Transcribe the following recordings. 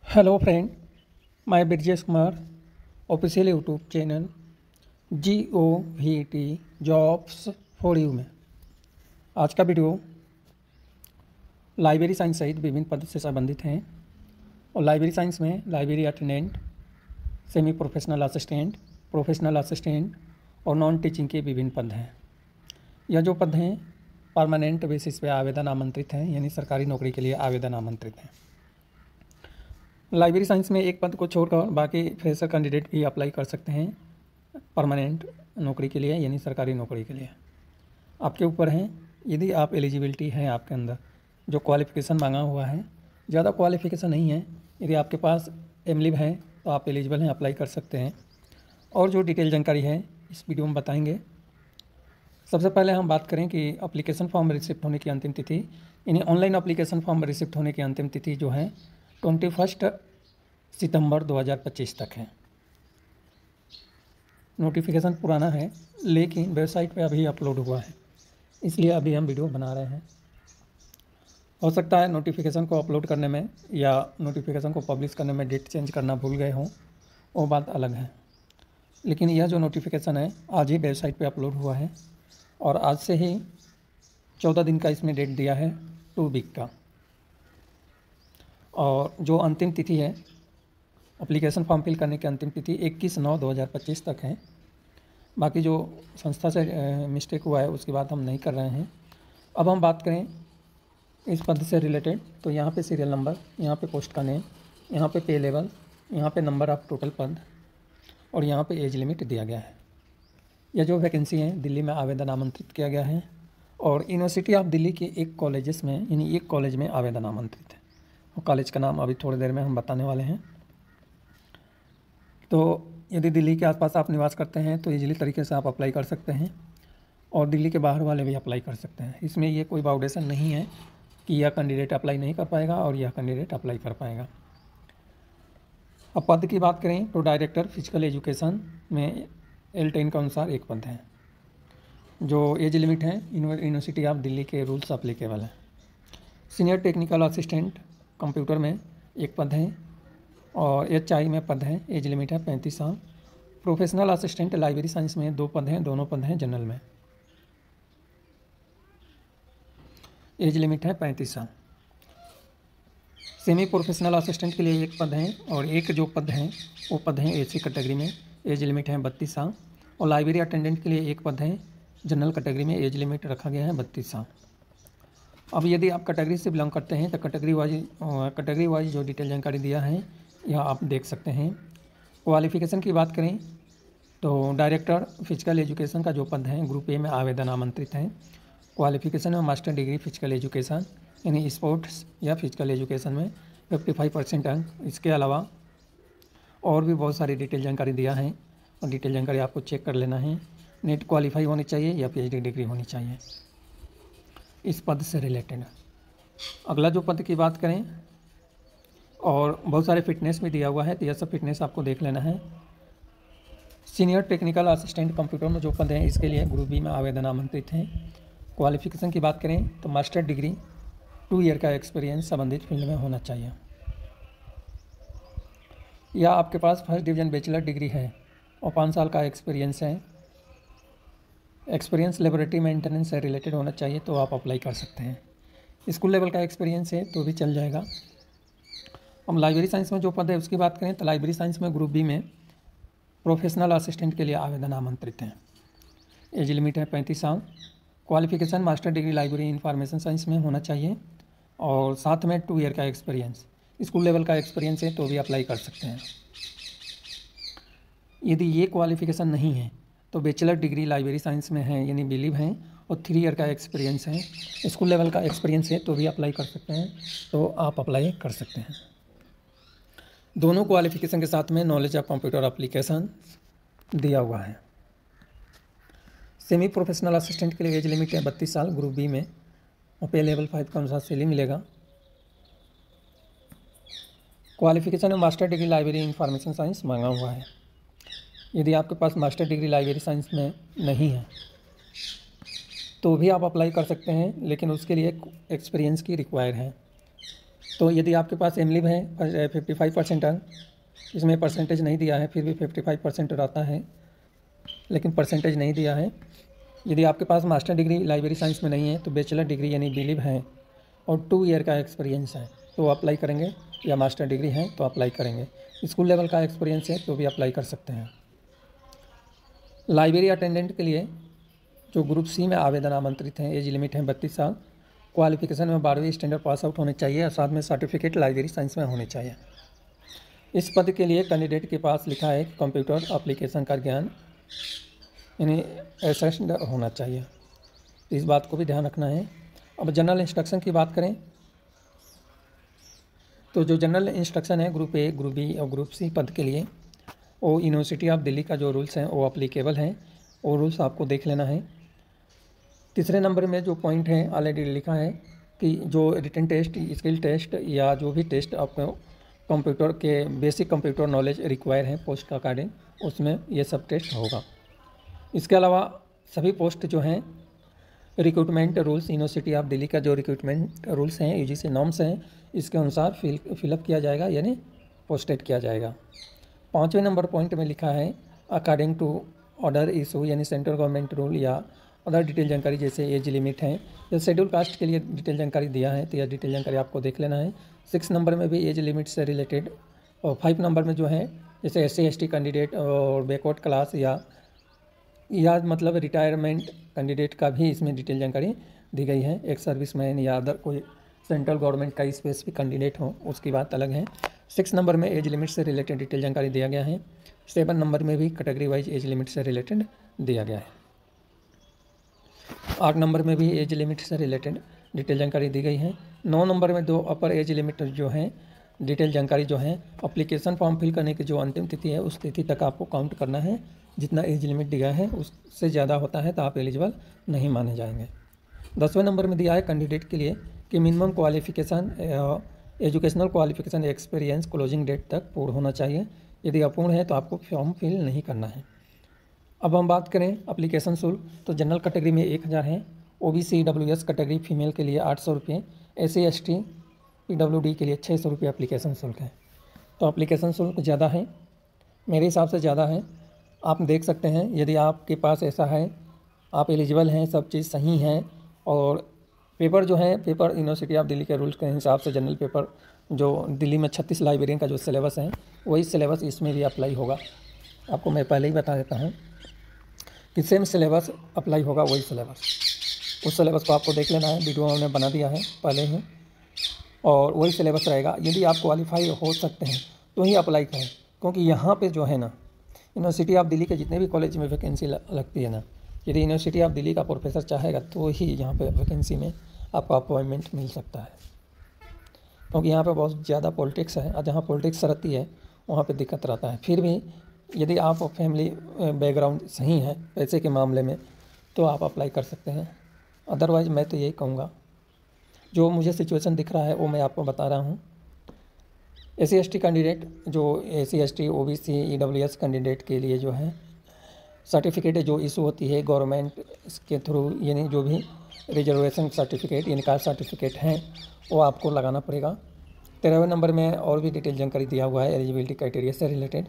Hello friend, मैं Brajesh Kumar official YouTube channel GOVT jobs for you में आज का वीडियो लाइब्रेरी साइंस सहित विभिन्न पद से संबंधित हैं। और लाइब्रेरी साइंस में library attendant, semi professional assistant और नॉन टीचिंग के विभिन्न पद हैं। यह जो पद हैं परमानेंट बेसिस पे आवेदन आमंत्रित हैं, यानी सरकारी नौकरी के लिए आवेदन आमंत्रित हैं। लाइब्रेरी साइंस में एक पद को छोड़कर बाकी फ्रेशर कैंडिडेट भी अप्लाई कर सकते हैं परमानेंट नौकरी के लिए, यानी सरकारी नौकरी के लिए। आपके ऊपर हैं, यदि आप एलिजिबिलिटी है आपके अंदर, जो क्वालिफ़िकेशन मांगा हुआ है ज़्यादा क्वालिफ़िकेशन नहीं है, यदि आपके पास एमलिब है तो आप एलिजिबल हैं, अप्लाई कर सकते हैं। और जो डिटेल जानकारी है इस वीडियो में बताएंगे। सबसे पहले हम बात करें कि एप्लीकेशन फॉर्म रिसिप्ट होने की अंतिम तिथि, यानी ऑनलाइन एप्लीकेशन फॉर्म रिसिप्ट होने की अंतिम तिथि जो है 21 सितंबर 2025 तक है। नोटिफिकेशन पुराना है लेकिन वेबसाइट पे अभी अपलोड हुआ है, इसलिए अभी हम वीडियो बना रहे हैं। हो सकता है नोटिफिकेशन को अपलोड करने में या नोटिफिकेशन को पब्लिश करने में डेट चेंज करना भूल गए हों, वो बात अलग है। लेकिन यह जो नोटिफिकेशन है आज ही वेबसाइट पे अपलोड हुआ है और आज से ही 14 दिन का इसमें डेट दिया है, 2 वीक का। और जो अंतिम तिथि है एप्लीकेशन फॉर्म फिल करने की अंतिम तिथि 21/9/2025 तक है। बाकी जो संस्था से मिस्टेक हुआ है उसकी बात हम नहीं कर रहे हैं। अब हम बात करें इस पद से रिलेटेड, तो यहाँ पे सीरियल नंबर, यहाँ पे पोस्ट का नेम, यहाँ पे पे लेवल, यहाँ पे नंबर ऑफ टोटल पद और यहाँ पे एज लिमिट दिया गया है। यह जो वैकेंसी है दिल्ली में आवेदन आमंत्रित किया गया है और यूनिवर्सिटी ऑफ दिल्ली के एक कॉलेजेस में, यानी एक कॉलेज में आवेदन आमंत्रित है। और कॉलेज का नाम अभी थोड़ी देर में हम बताने वाले हैं। तो यदि दिल्ली के आसपास आप निवास करते हैं तो ईजिली तरीके से आप अप्लाई कर सकते हैं और दिल्ली के बाहर वाले भी अप्लाई कर सकते हैं। इसमें ये कोई बाउंडेशन नहीं है कि यह कैंडिडेट अप्लाई नहीं कर पाएगा और यह कैंडिडेट अप्लाई कर पाएगा। अब पद की बात करें तो डायरेक्टर फिजिकल एजुकेशन में L10 के अनुसार एक पद है। जो एज लिमिट है यूनिवर्सिटी ऑफ दिल्ली के रूल्स अप्लीकेबल है। सीनियर टेक्निकल असिस्टेंट कंप्यूटर में एक पद है और HI में पद है, एज लिमिट है 35 साल। प्रोफेशनल असिस्टेंट लाइब्रेरी साइंस में 2 पद हैं, दोनों पद हैं जनरल में, एज लिमिट है 35 साल। सेमी प्रोफेशनल असिस्टेंट के लिए एक पद है और एक जो पद है वो पद है AC कैटेगरी में, एज लिमिट है 32 साल। और लाइब्रेरी अटेंडेंट के लिए एक पद है जनरल कैटेगरी में, एज लिमिट रखा गया है 32 साल। अब यदि आप कैटेगरी से बिलोंग करते हैं तो कैटेगरी वाइज जो डिटेल जानकारी दिया है यह आप देख सकते हैं। क्वालिफ़िकेशन की बात करें तो डायरेक्टर फिजिकल एजुकेशन का जो पद है ग्रुप A में आवेदन आमंत्रित है। क्वालिफ़िकेशन में मास्टर डिग्री फिजिकल एजुकेशन, यानी स्पोर्ट्स या फिजिकल एजुकेशन में 55% अंक। इसके अलावा और भी बहुत सारी डिटेल जानकारी दिया है और डिटेल जानकारी आपको चेक कर लेना है। नेट क्वालिफाई होनी चाहिए या PhD डिग्री होनी चाहिए इस पद से रिलेटेड। अगला जो पद की बात करें और बहुत सारे फिटनेस भी दिया हुआ है, तो यह सब फिटनेस आपको देख लेना है। सीनियर टेक्निकल असिस्टेंट कंप्यूटर में जो पद है इसके लिए ग्रुप B में आवेदन आमंत्रित हैं। क्वालिफ़िकेशन की बात करें तो मास्टर डिग्री 2 ईयर का एक्सपीरियंस संबंधित फील्ड में होना चाहिए या आपके पास फर्स्ट डिवीज़न बैचलर डिग्री है और 5 साल का एक्सपीरियंस है। एक्सपीरियंस लेबोरेटरी मेंटेनेंस से रिलेटेड होना चाहिए तो आप अप्लाई कर सकते हैं। स्कूल लेवल का एक्सपीरियंस है तो भी चल जाएगा। हम लाइब्रेरी साइंस में जो पद है उसकी बात करें तो लाइब्रेरी साइंस में ग्रुप B में प्रोफेशनल असिस्टेंट के लिए आवेदन आमंत्रित हैं। एज लिमिट है 35 साल। Qualification master degree library information science में होना चाहिए और साथ में 2 ईयर का एक्सपीरियंस। स्कूल लेवल का एक्सपीरियंस है तो भी अप्लाई कर सकते हैं। यदि ये क्वालिफ़िकेशन नहीं है तो बैचलर डिग्री लाइब्रेरी साइंस में है, यानी बिलीव हैं, और 3 ईयर का एक्सपीरियंस है, स्कूल लेवल का एक्सपीरियंस है तो भी अप्लाई कर सकते हैं, तो आप अप्लाई कर सकते हैं। दोनों क्वालिफ़िकेशन के साथ में नॉलेज ऑफ कंप्यूटर एप्लीकेशन दिया हुआ है। सेमी प्रोफेशनल असिस्टेंट के लिए एज लिमिट है 32 साल ग्रुप B में और पे लेवल 5 का अनुसार सैलरी मिलेगा। क्वालिफ़िकेशन में master degree library information science मांगा हुआ है। यदि आपके पास मास्टर डिग्री लाइब्रेरी साइंस में नहीं है तो भी आप अप्लाई कर सकते हैं, लेकिन उसके लिए एक्सपीरियंस की रिक्वायर है। तो यदि आपके पास एमलिब है 55% अंक, इसमें परसेंटेज नहीं दिया है, फिर भी 55% रहता है, लेकिन परसेंटेज नहीं दिया है। यदि आपके पास मास्टर डिग्री लाइब्रेरी साइंस में नहीं है तो बैचलर डिग्री यानी बीलिब है और 2 ईयर का एक्सपीरियंस है तो अप्लाई करेंगे, या मास्टर डिग्री है तो अप्लाई करेंगे। स्कूल लेवल का एक्सपीरियंस है तो भी अप्लाई कर सकते हैं। लाइब्रेरी अटेंडेंट के लिए जो ग्रुप सी में आवेदन आमंत्रित हैं, एज लिमिट है 32 साल, क्वालिफिकेशन में 12वीं स्टैंडर्ड पास आउट होने चाहिए और साथ में सर्टिफिकेट लाइब्रेरी साइंस में होने चाहिए। इस पद के लिए कैंडिडेट के पास लिखा है कंप्यूटर एप्लीकेशन का ज्ञान यानी ऐसा होना चाहिए, इस बात को भी ध्यान रखना है। अब जनरल इंस्ट्रक्शन की बात करें तो जो जनरल इंस्ट्रक्शन है ग्रुप ए, ग्रुप बी और ग्रुप सी पद के लिए, वो यूनिवर्सिटी ऑफ दिल्ली का जो रूल्स हैं वो अप्लीकेबल हैं, वो रूल्स आपको देख लेना है। तीसरे नंबर में जो पॉइंट है ऑलरेडी लिखा है कि जो रिटन टेस्ट, स्किल टेस्ट या जो भी टेस्ट आपको कंप्यूटर के बेसिक कंप्यूटर नॉलेज रिक्वायर है पोस्ट अकॉर्डिंग, उसमें ये सब टेस्ट होगा। इसके अलावा सभी पोस्ट जो हैं recruitment rules, university of Delhi का जो रिक्रूटमेंट रूल्स हैं, यूजीसी नॉर्म्स हैं, इसके अनुसार फिलअप किया जाएगा यानी पोस्टेड किया जाएगा। 5वें नंबर पॉइंट में लिखा है अकॉर्डिंग टू ऑर्डर इशू यानी सेंट्रल गवर्नमेंट रूल या अदर डिटेल जानकारी जैसे एज लिमिट है या शेड्यूल कास्ट के लिए डिटेल जानकारी दिया है तो यह डिटेल जानकारी आपको देख लेना है। 6 नंबर में भी एज लिमिट से रिलेटेड, और 5 नंबर में जो है जैसे SC/ST कैंडिडेट और बैकवर्ड क्लास या मतलब रिटायरमेंट कैंडिडेट का भी इसमें डिटेल जानकारी दी गई है। एक सर्विसमैन या अदर कोई सेंट्रल गवर्नमेंट का स्पेसिफिक कैंडिडेट हो उसकी बात अलग है। 6 नंबर में एज लिमिट से रिलेटेड डिटेल जानकारी दिया गया है। 7 नंबर में भी कैटेगरी वाइज एज लिमिट से रिलेटेड दिया गया है। 8 नंबर में भी एज लिमिट से रिलेटेड डिटेल जानकारी दी गई है। 9 नंबर में 2 अपर एज लिमिट जो है डिटेल जानकारी जो है अप्लीकेशन फॉर्म फिल करने की जो अंतिम तिथि है उस तिथि तक आपको काउंट करना है। जितना एज लिमिट दिया है उससे ज़्यादा होता है तो आप एलिजिबल नहीं माने जाएंगे। 10वें नंबर में दिया है कैंडिडेट के लिए कि minimum qualification educational qualification experience closing date तक पूर्ण होना चाहिए। यदि अपूर्ण है तो आपको फॉर्म फिल नहीं करना है। अब हम बात करें एप्लीकेशन शुल्क तो जनरल कैटेगरी में 1000 है, OBC EWS कैटेगरी फीमेल के लिए 800 रुपये, SC/ST PWD के लिए 600 रुपये एप्लीकेशन शुल्क है। तो एप्लीकेशन शुल्क ज़्यादा है, मेरे हिसाब से ज़्यादा है। आप देख सकते हैं यदि आपके पास ऐसा है, आप एलिजिबल हैं, सब चीज़ सही है और पेपर जो है पेपर यूनिवर्सिटी ऑफ दिल्ली के रूल्स के हिसाब से जनरल पेपर जो दिल्ली में 36 लाइब्रेरियन का जो सिलेबस है वही सिलेबस इसमें भी अप्लाई होगा। आपको मैं पहले ही बता देता हूँ कि सेम सिलेबस अप्लाई होगा, वही सिलेबस, उस सिलेबस को आपको देख लेना है, वीडियो हमने बना दिया है पहले ही, और वही सिलेबस रहेगा। यदि आप क्वालिफाई हो सकते हैं तो ही अप्लाई करें, क्योंकि यहाँ पे जो है ना यूनिवर्सिटी ऑफ दिल्ली के जितने भी कॉलेज में वैकेंसी लगती है ना, यदि यूनिवर्सिटी ऑफ दिल्ली का प्रोफेसर चाहेगा तो ही यहाँ पे वैकेंसी में आपको अपॉइंटमेंट मिल सकता है, क्योंकि यहाँ पे बहुत ज़्यादा पॉलिटिक्स है और जहाँ पॉलिटिक्स रहती है वहाँ पे दिक्कत रहता है। फिर भी यदि आप फैमिली बैकग्राउंड सही है पैसे के मामले में तो आप अप्लाई कर सकते हैं। अदरवाइज़ मैं तो यही कहूँगा, जो मुझे सिचुएशन दिख रहा है वो मैं आपको बता रहा हूँ। SC/ST कैंडिडेट जो SC/ST OBC EWS कैंडिडेट के लिए जो है सर्टिफिकेट जो इशू होती है गवर्नमेंट के थ्रू, यानी जो भी रिजर्वेशन सर्टिफिकेट यानी कास्ट सर्टिफिकेट हैं वो आपको लगाना पड़ेगा। 13वें नंबर में और भी डिटेल जानकारी दिया हुआ है एलिजिबिलिटी क्राइटेरिया से रिलेटेड,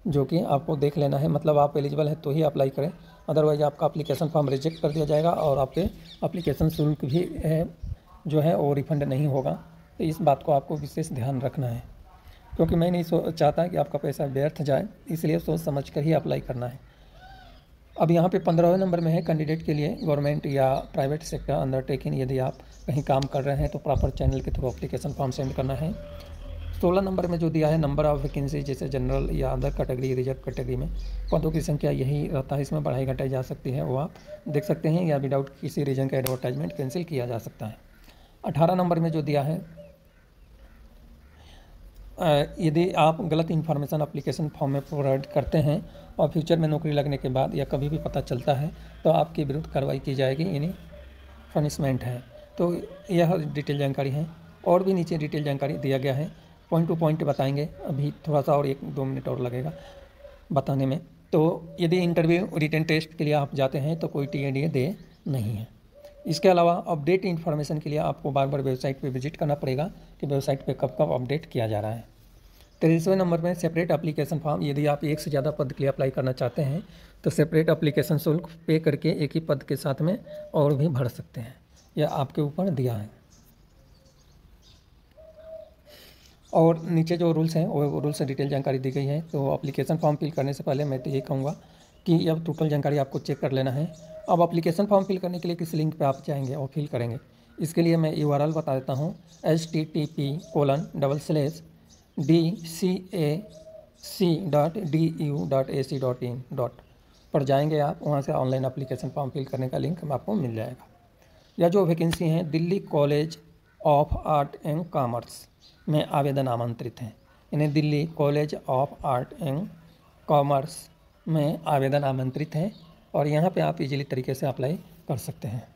जो कि आपको देख लेना है। मतलब आप एलिजिबल है तो ही अप्लाई करें, अदरवाइज आपका एप्लीकेशन फॉर्म रिजेक्ट कर दिया जाएगा और आपके एप्लीकेशन शुल्क भी है जो है वो रिफंड नहीं होगा। तो इस बात को आपको विशेष ध्यान रखना है, क्योंकि मैं नहीं चाहता कि आपका पैसा व्यर्थ जाए, इसलिए सोच समझ कर ही अप्लाई करना है। अब यहाँ पे 15वें नंबर में है कैंडिडेट के लिए गवर्नमेंट या प्राइवेट सेक्टर अंडरटेकिंग, यदि आप कहीं काम कर रहे हैं तो प्रॉपर चैनल के थ्रू एप्लीकेशन फॉर्म सेंड करना है। 16 नंबर में जो दिया है नंबर ऑफ वैकेंसी, जैसे जनरल या अदर कैटेगरी रिजर्व कैटेगरी में पदों की संख्या यही रहता है, इसमें बढ़ाई घटाई जा सकती है, वो आप देख सकते हैं, या विदाउट किसी रीजन का एडवर्टाइजमेंट कैंसिल किया जा सकता है। 18 नंबर में जो दिया है यदि आप गलत इन्फॉर्मेशन एप्लीकेशन फॉर्म में प्रोवाइड करते हैं और फ्यूचर में नौकरी लगने के बाद या कभी भी पता चलता है तो आपके विरुद्ध कार्रवाई की जाएगी, यानी पनिशमेंट है। तो यह डिटेल जानकारी है, और भी नीचे डिटेल जानकारी दिया गया है, पॉइंट टू पॉइंट बताएंगे, अभी थोड़ा सा और 1-2 मिनट और लगेगा बताने में। तो यदि इंटरव्यू रिटन टेस्ट के लिए आप जाते हैं तो कोई TADA दे नहीं है, इसके अलावा अपडेट इन्फॉर्मेशन के लिए आपको बार बार वेबसाइट पे विजिट करना पड़ेगा कि वेबसाइट पे कब कब अपडेट किया जा रहा है। 23वें नंबर में सेपरेट एप्लीकेशन फॉर्म। यदि आप एक से ज़्यादा पद के लिए अप्लाई करना चाहते हैं तो सेपरेट एप्लीकेशन शुल्क पे करके एक ही पद के साथ में और भी भर सकते हैं, यह आपके ऊपर दिया है। और नीचे जो रूल्स हैं वो रूल्स से डिटेल जानकारी दी गई है। तो एप्लीकेशन फॉर्म फिल करने से पहले मैं तो ये कहूँगा कि अब टोटल जानकारी आपको चेक कर लेना है। अब एप्लीकेशन फॉर्म फिल करने के लिए किस लिंक पे आप जाएंगे और फिल करेंगे, इसके लिए मैं URL बता देता हूँ। http://dcac.du.ac.in पर जाएंगे आप, वहाँ से ऑनलाइन एप्लीकेशन फॉर्म फिल करने का लिंक आपको मिल जाएगा। या जो वैकेंसी हैं Delhi college of art and commerce में आवेदन आमंत्रित हैं। इन्हें Delhi college of art and commerce में आवेदन आमंत्रित हैं और यहाँ पे आप इजीली तरीके से अप्लाई कर सकते हैं।